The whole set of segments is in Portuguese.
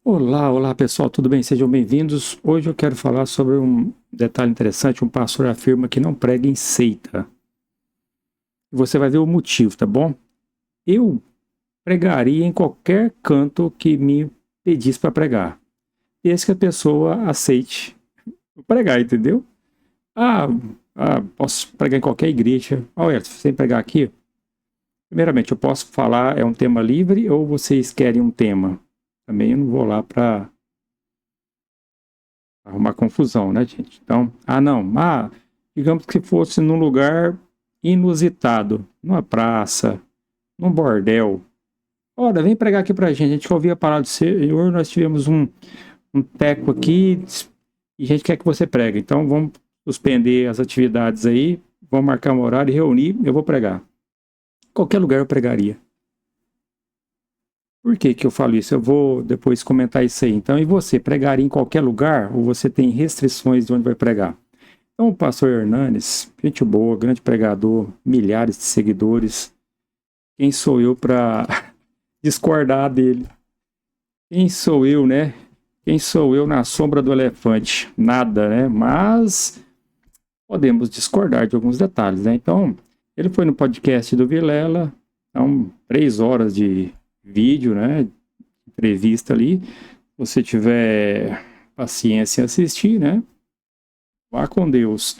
Olá, olá pessoal, tudo bem? Sejam bem-vindos. Hoje eu quero falar sobre um detalhe interessante. Um pastor afirma que não prega em seita. Você vai ver o motivo, tá bom? Eu pregaria em qualquer canto que me pedisse para pregar, desde que a pessoa aceite pregar, entendeu? Ah, posso pregar em qualquer igreja. Olha, sem pregar aqui, primeiramente, eu posso falar, é um tema livre ou vocês querem um tema? Também eu não vou lá para arrumar confusão, né, gente? Então, não, digamos que fosse num lugar inusitado, numa praça, num bordel. Ora, vem pregar aqui pra gente. A gente ouviu a palavra do Senhor, nós tivemos um teco aqui e a gente quer que você pregue. Então, vamos suspender as atividades aí, vamos marcar um horário e reunir, eu vou pregar. Qualquer lugar eu pregaria. Por que que eu falo isso? Eu vou depois comentar isso aí. Então, e você, pregaria em qualquer lugar ou você tem restrições de onde vai pregar? Então, o pastor Hernanes, gente boa, grande pregador, milhares de seguidores. Quem sou eu para discordar dele? Quem sou eu, né? Quem sou eu na sombra do elefante? Nada, né? Mas podemos discordar de alguns detalhes, né? Então, ele foi no podcast do Vilela, então, 3 horas de vídeo, né? Entrevista ali. Se você tiver paciência em assistir, né? Vá com Deus.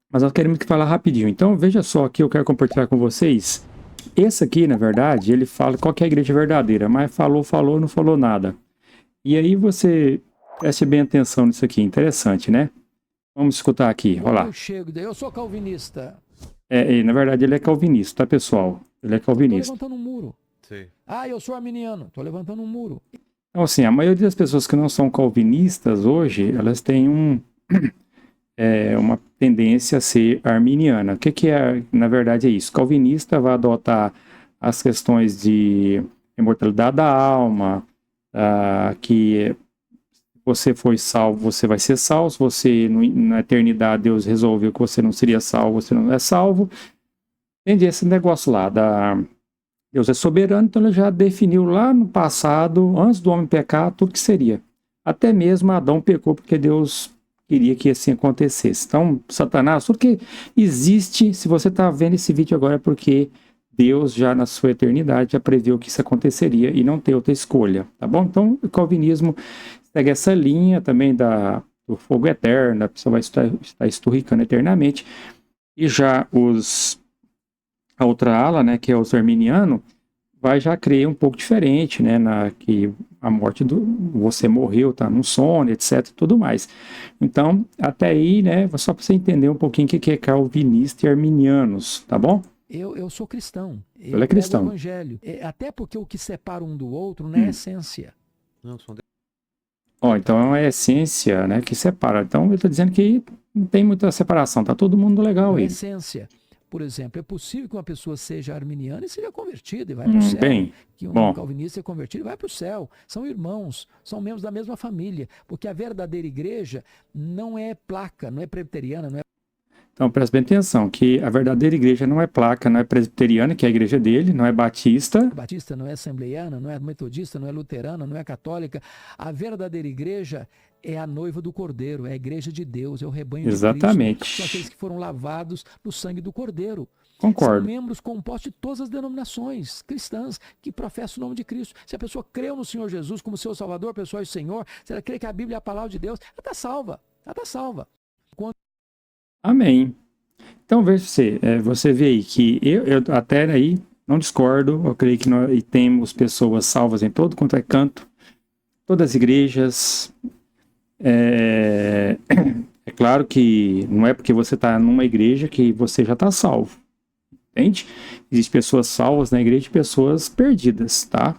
Mas nós queremos falar rapidinho. Então, veja só aqui, eu quero compartilhar com vocês. Esse aqui, na verdade, ele fala qual que é a igreja verdadeira, mas falou, não falou nada. E aí você preste bem atenção nisso aqui, interessante, né? Vamos escutar aqui, olha lá. Eu sou calvinista. Na verdade, ele é calvinista, tá, pessoal? Ele é calvinista. Tô levantando um muro. Sim. Eu sou arminiano. Tô levantando um muro. Então, assim, a maioria das pessoas que não são calvinistas hoje, elas têm uma tendência a ser arminiana. O que é, na verdade, é isso? Calvinista vai adotar as questões de imortalidade da alma, que você foi salvo, você vai ser salvo. Se você, na eternidade, Deus resolveu que você não seria salvo, você não é salvo. Entende esse negócio lá Deus é soberano, então ele já definiu lá no passado, antes do homem pecar, tudo que seria. Até mesmo Adão pecou porque Deus queria que assim acontecesse. Então, Satanás, tudo que existe, se você está vendo esse vídeo agora é porque Deus já na sua eternidade já previu que isso aconteceria e não tem outra escolha, tá bom? Então, o calvinismo segue essa linha também do fogo eterno, a pessoa vai estar esturricando eternamente. E já a outra ala, né, que é os arminianos, vai já crer um pouco diferente, né, que a morte você morreu, tá num sono, etc, tudo mais. Então, até aí, né, só para você entender um pouquinho o que é calvinista e arminianos, tá bom? Eu sou cristão. Ele é cristão. O evangelho. Até porque o que separa um do outro não é essência. Não, são Então é uma essência, né, que separa. Então, ele está dizendo que não tem muita separação, tá todo mundo legal aí. Essência. Por exemplo, é possível que uma pessoa seja arminiana e seja convertida e vai para o céu. Que um calvinista é convertido e vai para o céu. São irmãos, são membros da mesma família. Porque a verdadeira igreja não é placa, não é presbiteriana, não é... Então, preste bem atenção, que a verdadeira igreja não é placa, não é presbiteriana, que é a igreja dele, não é batista. Batista não é assembleiana, não é metodista, não é luterana, não é católica. A verdadeira igreja é a noiva do Cordeiro, é a igreja de Deus, é o rebanho de Cristo. Exatamente. São aqueles que foram lavados no sangue do Cordeiro. Concordo. São membros compostos de todas as denominações cristãs que professam o nome de Cristo. Se a pessoa creu no Senhor Jesus como seu Salvador, pessoal e Senhor, se ela crê que a Bíblia é a palavra de Deus, ela está salva. Ela está salva. Amém. Então, veja você vê aí que eu até aí não discordo, eu creio que nós temos pessoas salvas em todo quanto é canto, todas as igrejas. É claro que não é porque você está numa igreja que você já está salvo, entende? Existem pessoas salvas na igreja e pessoas perdidas, tá?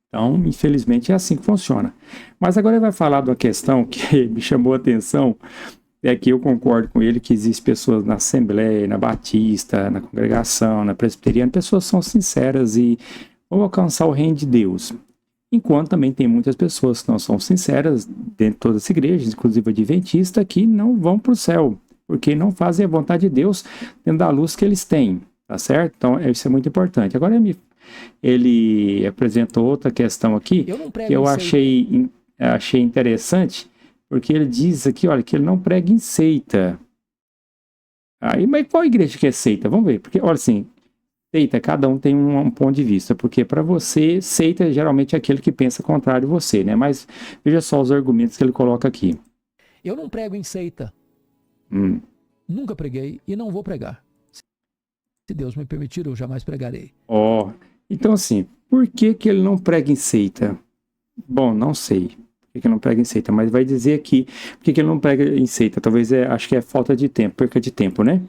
Então, infelizmente, é assim que funciona. Mas agora ele vai falar de uma questão que me chamou a atenção. Que eu concordo com ele que existem pessoas na Assembleia, na Batista, na Congregação, na Presbiteriana, pessoas que são sinceras e vão alcançar o reino de Deus. Enquanto também tem muitas pessoas que não são sinceras dentro de todas as igrejas, inclusive adventistas, que não vão para o céu, porque não fazem a vontade de Deus dentro da luz que eles têm, tá certo? Então, isso é muito importante. Agora, ele apresentou outra questão aqui que eu achei interessante, porque ele diz aqui, olha, que ele não prega em seita. Aí, mas qual igreja que é seita? Vamos ver, porque, olha assim, seita, cada um tem um ponto de vista, porque para você, seita geralmente é aquele que pensa contrário de você, né? Mas veja só os argumentos que ele coloca aqui. Eu não prego em seita. Nunca preguei e não vou pregar. Se Deus me permitir, eu jamais pregarei. Então assim, por que ele não prega em seita? Bom, não sei por que ele não prega em seita, mas vai dizer aqui por que ele não prega em seita. Talvez acho que é falta de tempo, perca de tempo, né?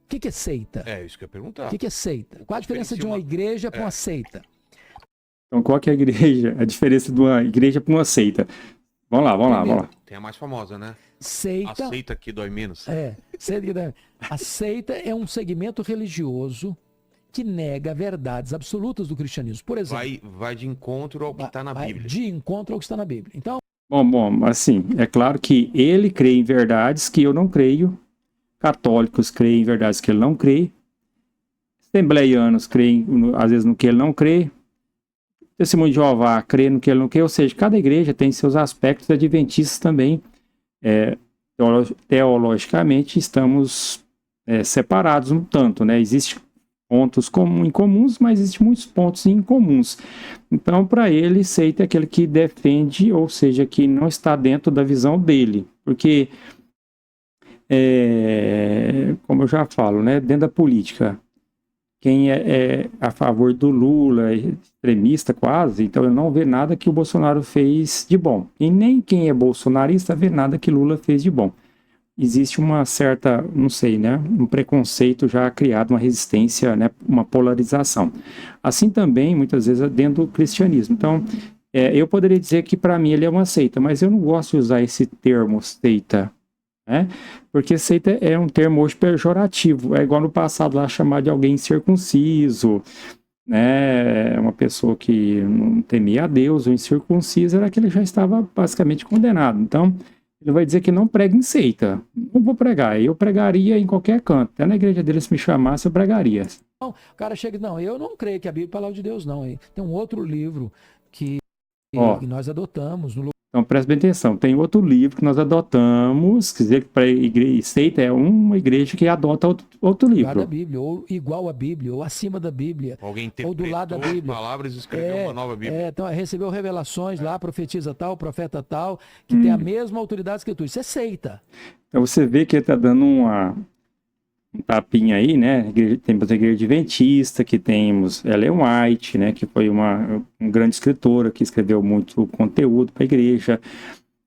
O que é seita? É isso que eu ia perguntar. O que é seita? Qual a diferença de uma igreja para uma seita? Então, qual que é a diferença de uma igreja para uma seita? Vamos lá. Tem a mais famosa, né? Seita. A seita que dói menos. A seita é um segmento religioso que nega verdades absolutas do cristianismo. Por exemplo, vai de encontro ao que está na Bíblia. De encontro ao que está na Bíblia. Então, bom, assim, é claro que ele crê em verdades que eu não creio. Católicos creem em verdades que ele não crê. Assembleianos creem, às vezes, no que ele não crê. Testemunho de Jeová crê no que ele não crê. Ou seja, cada igreja tem seus aspectos. Adventistas também, teologicamente, estamos separados um tanto, né? Existem pontos incomuns, mas existem muitos pontos incomuns. Então, para ele, seita é aquele que defende, ou seja, que não está dentro da visão dele. Porque, como eu já falo, né, dentro da política, quem é a favor do Lula, é extremista quase, então ele não vê nada que o Bolsonaro fez de bom. E nem quem é bolsonarista vê nada que Lula fez de bom. Existe uma certa, não sei, né, um preconceito já criado, uma resistência, né, uma polarização. Assim também, muitas vezes, dentro do cristianismo. Então, eu poderia dizer que para mim ele é uma seita, mas eu não gosto de usar esse termo seita, né? Porque seita é um termo hoje pejorativo, é igual no passado lá chamar de alguém incircunciso, né? Uma pessoa que não temia a Deus, o incircunciso era aquele que já estava basicamente condenado. Então, ele vai dizer que não prega em seita. Não vou pregar, eu pregaria em qualquer canto, até na igreja dele se me chamasse eu pregaria. O cara chega e não, eu não creio que a Bíblia é a palavra de Deus, não. Tem um outro livro que nós adotamos no. Então, presta bem atenção. Tem outro livro que nós adotamos, quer dizer que para seita é uma igreja que adota outro livro. Da Bíblia, ou igual à Bíblia, ou acima da Bíblia, ou do lado da Bíblia. Palavras e escreveu uma nova Bíblia. Então, recebeu revelações lá, profetiza tal, profeta tal, que tem a mesma autoridade da Escritura. Isso é seita. Então, você vê que ele está dando um tapinha aí, né? Temos a igreja adventista, que temos Ellen White, né? Que foi uma grande escritora que escreveu muito conteúdo para a igreja.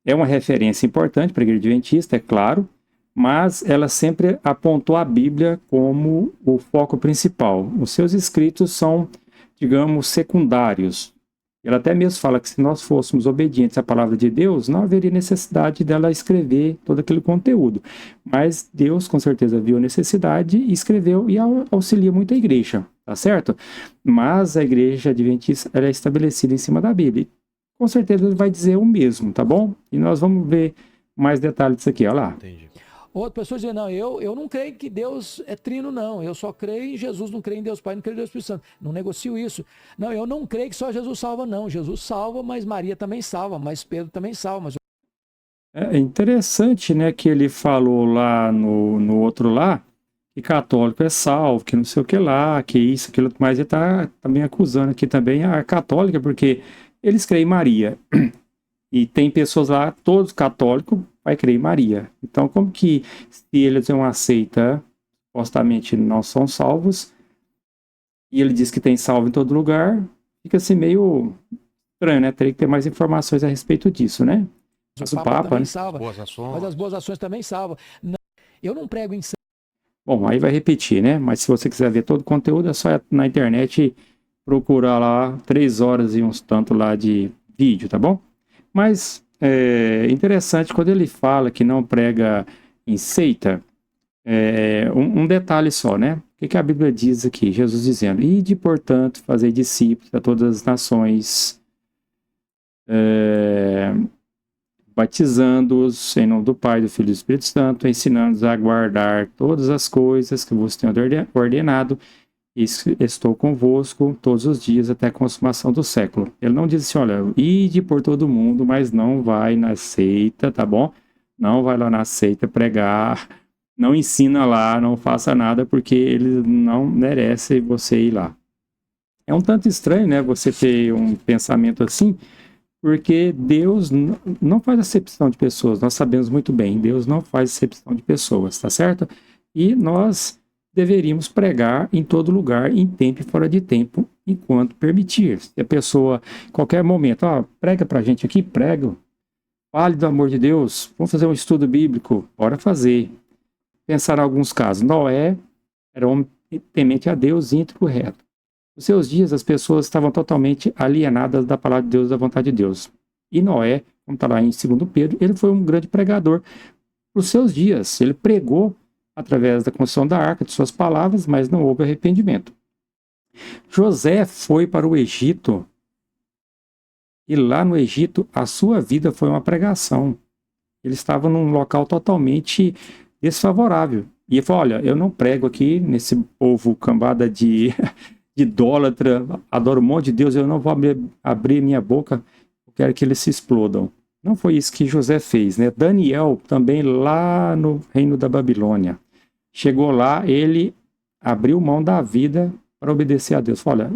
É uma referência importante para a igreja adventista, é claro, mas ela sempre apontou a Bíblia como o foco principal. Os seus escritos são, digamos, secundários. Ela até mesmo fala que se nós fôssemos obedientes à palavra de Deus, não haveria necessidade dela escrever todo aquele conteúdo. Mas Deus, com certeza, viu a necessidade e escreveu e auxilia muito a igreja, tá certo? Mas a igreja adventista ela é estabelecida em cima da Bíblia. Com certeza ele vai dizer o mesmo, tá bom? E nós vamos ver mais detalhes disso aqui, olha lá. Entendi. Outra pessoa diz, não, eu não creio que Deus é trino, não. Eu só creio em Jesus, não creio em Deus Pai, não creio em Deus Espírito Santo. Não negocio isso. Não, eu não creio que só Jesus salva, não. Jesus salva, mas Maria também salva, mas Pedro também salva. Mas... É interessante, né, que ele falou lá no outro lá, que católico é salvo, que não sei o que lá, que isso, aquilo, mas ele está também acusando aqui também a católica, porque eles creem em Maria. E tem pessoas lá, todos católicos, vai crer em Maria. Então, como que se eles não aceitam, supostamente não são salvos, e ele diz que tem salvo em todo lugar, fica assim meio estranho, né? Teria que ter mais informações a respeito disso, né? Mas o Papa também salva, mas as boas ações também salvam. Eu não prego em... Bom, aí vai repetir, né? Mas se você quiser ver todo o conteúdo, é só na internet procurar lá 3 horas e uns tanto lá de vídeo, tá bom? Mas é interessante quando ele fala que não prega em seita, um detalhe só, né? O que a Bíblia diz aqui? Jesus dizendo, ide, portanto, fazer discípulos a todas as nações, batizando-os em nome do Pai, do Filho e do Espírito Santo, ensinando-os a guardar todas as coisas que vos tenho ordenado, estou convosco todos os dias até a consumação do século. Ele não diz assim, olha, ide por todo mundo, mas não vai na seita, tá bom? Não vai lá na seita pregar, não ensina lá, não faça nada, porque ele não merece você ir lá. É um tanto estranho, né, você ter um pensamento assim, porque Deus não faz acepção de pessoas, nós sabemos muito bem, Deus não faz acepção de pessoas, tá certo? E nós deveríamos pregar em todo lugar, em tempo e fora de tempo, enquanto permitir. Se a pessoa, em qualquer momento, prega pra gente aqui, prega, fale do amor de Deus, vamos fazer um estudo bíblico, bora fazer. Pensar em alguns casos, Noé era um homem temente a Deus, íntegro e reto. Nos seus dias, as pessoas estavam totalmente alienadas da palavra de Deus, da vontade de Deus. E Noé, como está lá em 2 Pedro, ele foi um grande pregador para os seus dias. Ele pregou através da construção da arca, de suas palavras, mas não houve arrependimento. José foi para o Egito, e lá no Egito, a sua vida foi uma pregação. Ele estava num local totalmente desfavorável. E ele falou, olha, eu não prego aqui nesse povo cambada de idólatra, adoro um monte de Deus, eu não vou abrir minha boca, eu quero que eles se explodam. Não foi isso que José fez, né? Daniel, também lá no reino da Babilônia, chegou lá, ele abriu mão da vida para obedecer a Deus. Falou, olha,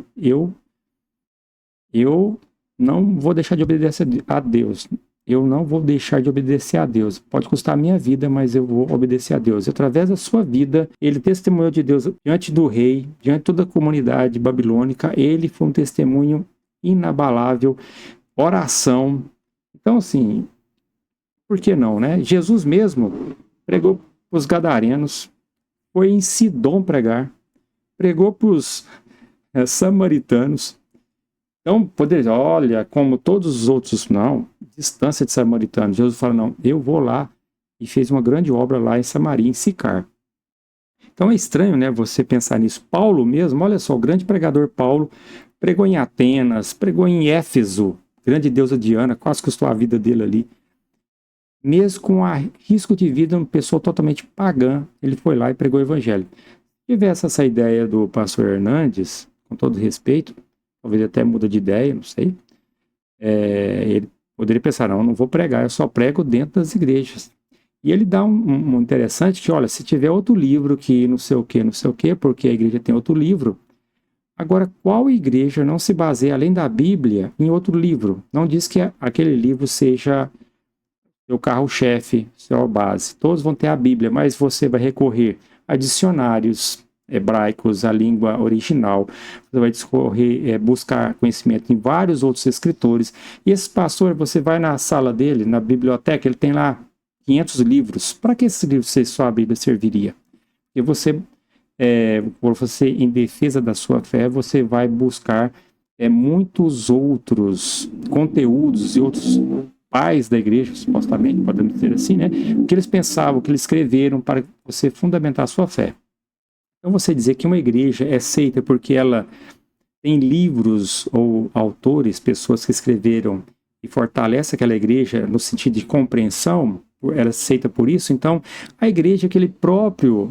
eu não vou deixar de obedecer a Deus. Eu não vou deixar de obedecer a Deus. Pode custar a minha vida, mas eu vou obedecer a Deus. E através da sua vida, ele testemunhou de Deus diante do rei, diante de toda a comunidade babilônica. Ele foi um testemunho inabalável, oração. Então, assim, por que não, né? Jesus mesmo pregou para os gadarenos, foi em Sidom pregar, pregou para os samaritanos. Então, poderia, olha, como todos os outros, não, distância de samaritano. Jesus fala, não, eu vou lá, e fez uma grande obra lá em Samaria, em Sicar. Então é estranho, né, você pensar nisso. Paulo mesmo, olha só, o grande pregador Paulo, pregou em Atenas, pregou em Éfeso, grande deusa Diana, quase custou a vida dele ali. Mesmo com risco de vida, uma pessoa totalmente pagã, ele foi lá e pregou o evangelho. Se tivesse essa ideia do pastor Hernandes, com todo respeito, talvez até muda de ideia, não sei, ele poderia pensar, não vou pregar, eu só prego dentro das igrejas. E ele dá um interessante que, olha, se tiver outro livro que não sei o que, porque a igreja tem outro livro, agora qual igreja não se baseia, além da Bíblia, em outro livro? Não diz que aquele livro seja seu carro-chefe, sua base. Todos vão ter a Bíblia, mas você vai recorrer a dicionários hebraicos, a língua original, você vai buscar conhecimento em vários outros escritores, e esse pastor, você vai na sala dele, na biblioteca, ele tem lá 500 livros. Para que esses livros sua Bíblia serviria? E você, por você, em defesa da sua fé, você vai buscar muitos outros conteúdos e outros pais da igreja, supostamente, podemos dizer assim, né? O que eles pensavam, o que eles escreveram para você fundamentar a sua fé. Então você dizer que uma igreja é seita porque ela tem livros ou autores, pessoas que escreveram e fortalece aquela igreja no sentido de compreensão, ela é seita por isso, então a igreja que ele próprio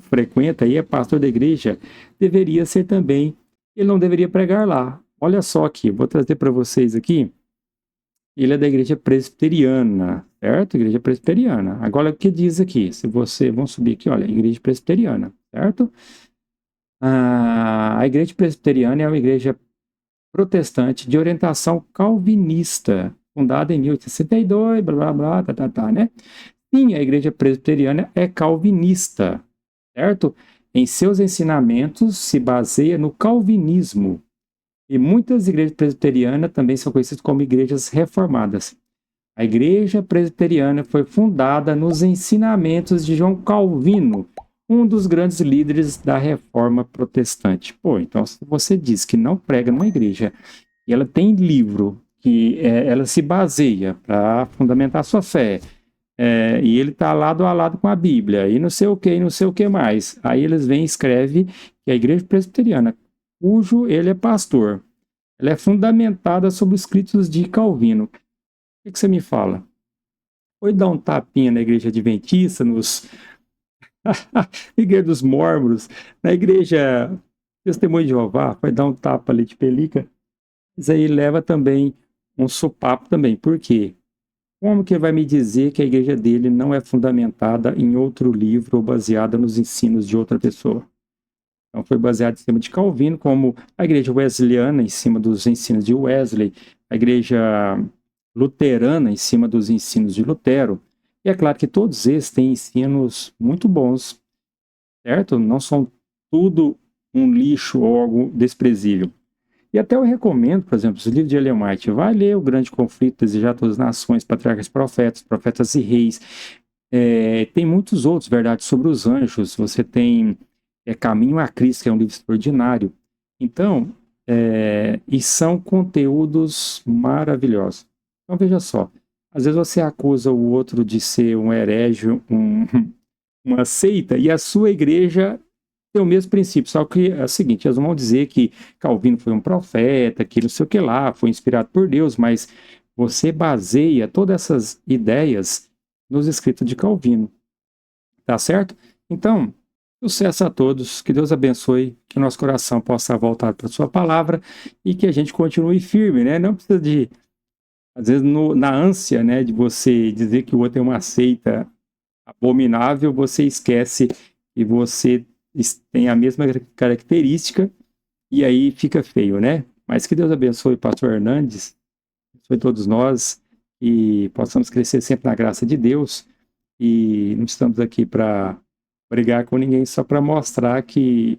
frequenta e é pastor da igreja, deveria ser também, ele não deveria pregar lá. Olha só aqui, vou trazer para vocês aqui, ele é da igreja presbiteriana, certo? Igreja presbiteriana. Agora, o que diz aqui? Vamos subir aqui, olha, igreja presbiteriana, certo? A igreja presbiteriana é uma igreja protestante de orientação calvinista, fundada em 1862, blá, blá, blá, né? Sim, a igreja presbiteriana é calvinista, certo? Em seus ensinamentos se baseia no calvinismo. E muitas igrejas presbiterianas também são conhecidas como igrejas reformadas. A igreja presbiteriana foi fundada nos ensinamentos de João Calvino, um dos grandes líderes da reforma protestante. Pô, então se você diz que não prega numa igreja e ela tem livro que ela se baseia para fundamentar a sua fé, e ele está lado a lado com a Bíblia, e não sei o que mais. Aí eles vêm e escrevem que a igreja presbiteriana, cujo ele é pastor, ela é fundamentada sobre os escritos de Calvino. O que você me fala? Foi dar um tapinha na igreja adventista, nos Igreja dos Mórmons, na igreja Testemunho de Jeová, vai dar um tapa ali de pelica. Isso aí leva também um sopapo também. Por quê? Como que ele vai me dizer que a igreja dele não é fundamentada em outro livro ou baseada nos ensinos de outra pessoa? Então foi baseado em cima de Calvino, como a igreja wesleyana em cima dos ensinos de Wesley, a igreja luterana em cima dos ensinos de Lutero. E é claro que todos esses têm ensinos muito bons, certo? Não são tudo um lixo ou algo desprezível. E até eu recomendo, por exemplo, os livros de Ellen White. Vai ler O Grande Conflito, Desejar Todas as Nações, Patriarcas e Profetas, Profetas e Reis. Tem muitos outros, Verdades sobre os Anjos. Você tem Caminho a Cristo, que é um livro extraordinário. Então, e são conteúdos maravilhosos. Então, veja só. Às vezes você acusa o outro de ser um herege, uma seita, e a sua igreja tem o mesmo princípio, só que é o seguinte, eles vão dizer que Calvino foi um profeta, que não sei o que lá, foi inspirado por Deus, mas você baseia todas essas ideias nos escritos de Calvino, tá certo? Então, sucesso a todos, que Deus abençoe, que o nosso coração possa voltar para a sua palavra e que a gente continue firme, né? Não precisa de, às vezes, na ânsia, né, de você dizer que o outro é uma seita abominável, você esquece que você tem a mesma característica e aí fica feio, né? Mas que Deus abençoe o pastor Hernandes, abençoe todos nós e possamos crescer sempre na graça de Deus e não estamos aqui para brigar com ninguém, só para mostrar que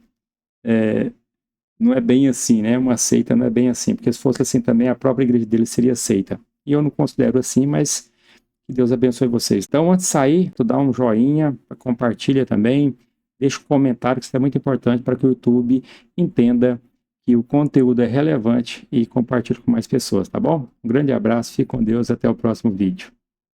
não é bem assim, né? Uma seita não é bem assim, porque se fosse assim também a própria igreja dele seria seita. E eu não considero assim, mas que Deus abençoe vocês. Então, antes de sair, tu dá um joinha, compartilha também, deixa um comentário, que isso é muito importante para que o YouTube entenda que o conteúdo é relevante e compartilhe com mais pessoas, tá bom? Um grande abraço, fique com Deus, até o próximo vídeo.